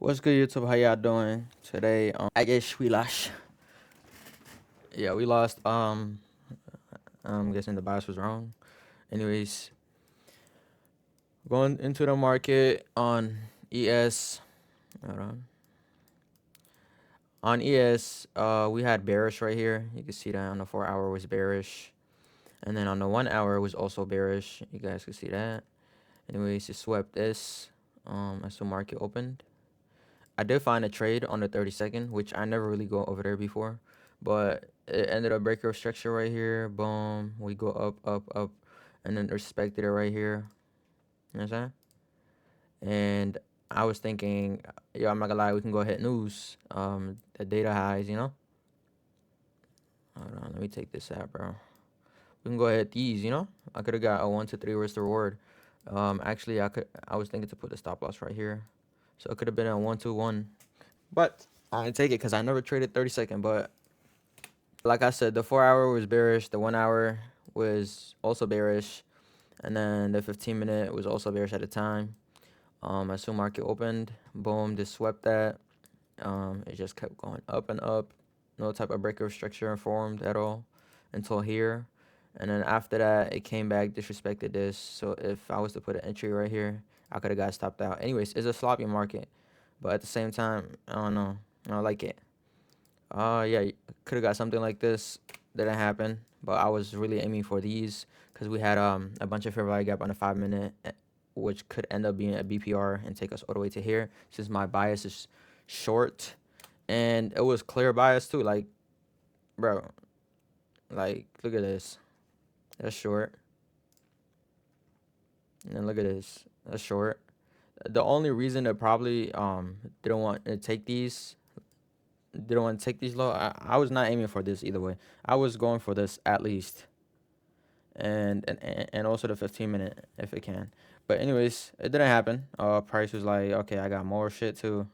What's good, YouTube? How y'all doing today? I guess we lost. Yeah, we lost. I'm guessing the bias was wrong. Anyways, going into the market on ES. Hold on. On ES, we had bearish right here. You can see that on the 4 hour was bearish, and then on the 1 hour was also bearish. You guys can see that. Anyways, it swept this. As the market opened. I did find a trade on the 30-second, which I never really go over there before, but it ended up breaker of structure right here. Boom, we go up, up, up, and then respected it right here. You know what I'm saying? And I was thinking, yo, I'm not gonna lie, we can go hit news, the data highs, you know. Hold on, let me take this out, bro. We can go ahead these, you know. I could have got a 1 to 3 risk reward. Actually, I was thinking to put the stop loss right here, so it could have been a 1-2-1. But I didn't take it because I never traded 30-second. But like I said, the 4 hour was bearish. The 1 hour was also bearish. And then the 15 minute was also bearish at the time. As soon market opened, boom, just swept that. It just kept going up and up. No type of breaker structure formed at all until here. And then after that, it came back, disrespected this. So if I was to put an entry right here, I could have got stopped out. Anyways, it's a sloppy market. But at the same time, I don't know. I don't like it. Yeah, could have got something like this. Didn't happen. But I was really aiming for these because we had a bunch of fair value gap on the 5 minute, which could end up being a BPR and take us all the way to here. Since my bias is short, and it was clear bias too. Like, bro, like look at this. That's short. And then look at this. That's short. The only reason that probably didn't want to take these didn't want to take these low. I was not aiming for this either way. I was going for this at least, and also the 15 minute if it can. But anyways, it didn't happen. Price was like, okay, I got more shit to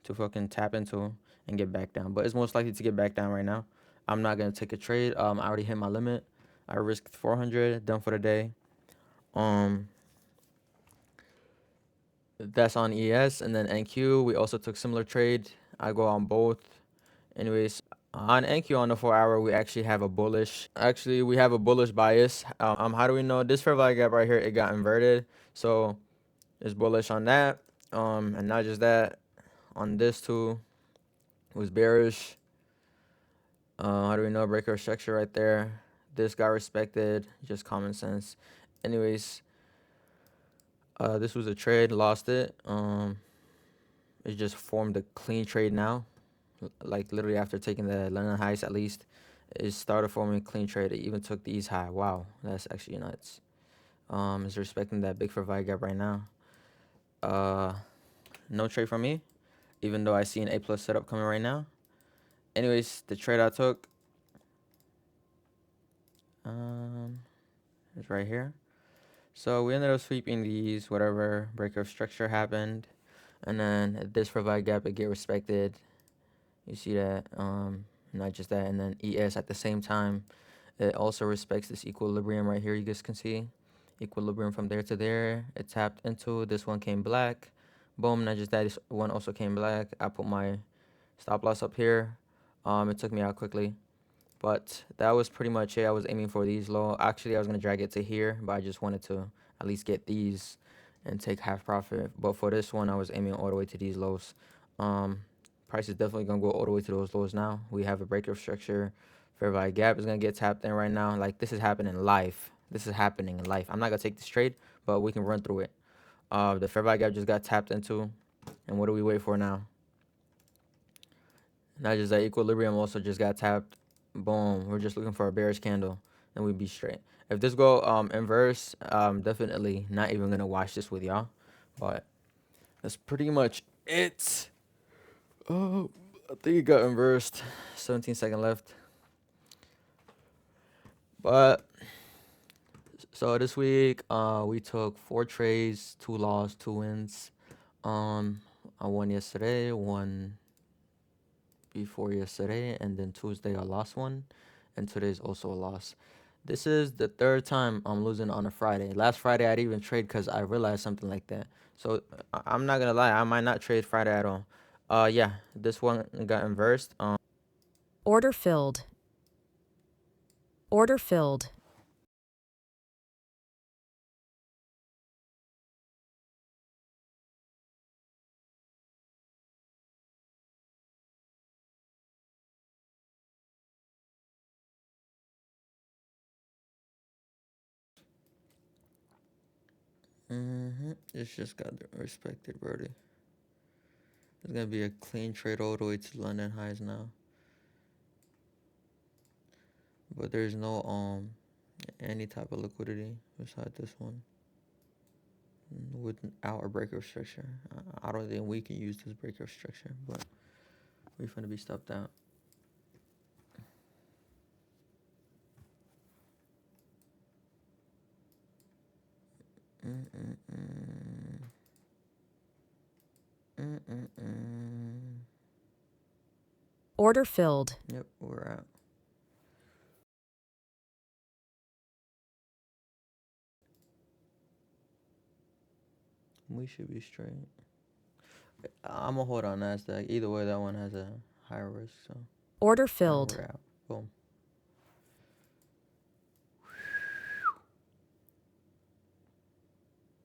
fucking tap into and get back down. But it's most likely to get back down right now. I'm not gonna take a trade. I already hit my limit. I risked 400, done for the day. Um, that's on ES, and then NQ. We also took similar trade. I go on both. Anyways, on NQ on the 4 hour, we actually have a bullish. Actually, we have a bullish bias. How do we know this fair value gap right here? It got inverted, so it's bullish on that. And not just that, on this too, it was bearish. How do we know breaker structure right there? This got respected. Just common sense. Anyways, this was a trade. Lost it. It just formed a clean trade now. Like literally after taking the London highs at least, it started forming a clean trade. It even took these high. Wow, that's actually nuts. Is respecting that big for value gap right now. No trade from me, even though I see an A+ setup coming right now. Anyways, the trade I took is right here. So we ended up sweeping these, whatever breaker of structure happened, and then this for value gap it get respected. You see that, not just that, and then ES at the same time, it also respects this equilibrium right here. You guys can see equilibrium from there to there. It tapped into this one, came black. Boom, not just that, this one also came black. I put my stop loss up here. It took me out quickly, but that was pretty much it. I was aiming for these low. Actually, I was gonna drag it to here, but I just wanted to at least get these and take half profit. But for this one, I was aiming all the way to these lows. Price is definitely gonna go all the way to those lows now. We have a breaker structure. Fair value gap is gonna get tapped in right now. Like this is happening live. This is happening in life. I'm not gonna take this trade, but we can run through it. The fair value gap just got tapped into, and what do we wait for now? Not just that, equilibrium also just got tapped. Boom. We're just looking for a bearish candle, and we'd be straight. If this go inverse, definitely not even gonna watch this with y'all. But that's pretty much it. Oh, I think it got inversed. 17-second left. But so this week, we took 4 trades, 2 losses, 2 wins. I won yesterday, won before yesterday, and then Tuesday I lost one, and today's also a loss. This is the third time I'm losing on a Friday. Last Friday I didn't even trade because I realized something like that. So I'm not gonna lie, I might not trade Friday at all. Yeah, this one got inversed. Order filled. Order filled. It's just got respected, Brody. It's gonna be a clean trade all the way to London highs now. But there's no any type of liquidity beside this one without a breaker structure. I don't think we can use this breaker structure, but we're gonna be stopped out. Mm-mm-mm. Mm-mm-mm. Order filled. Yep, we're out. We should be straight. I'm gonna hold on Nasdaq. Either way, that one has a higher risk. So Order and filled. we're out. Boom.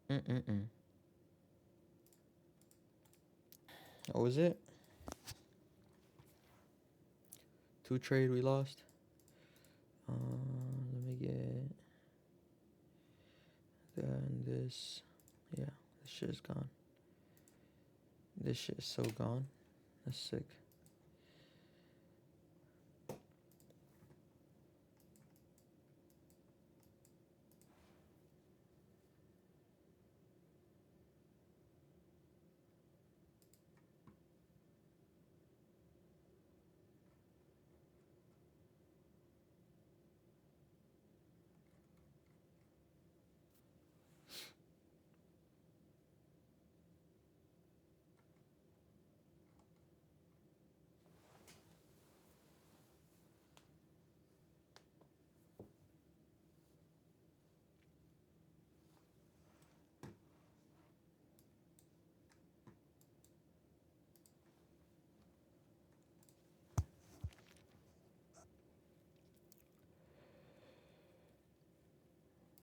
Mm-mm-mm. What was it? 2 trade we lost. Let me get then this. Yeah, this shit's gone. This shit's so gone. That's sick.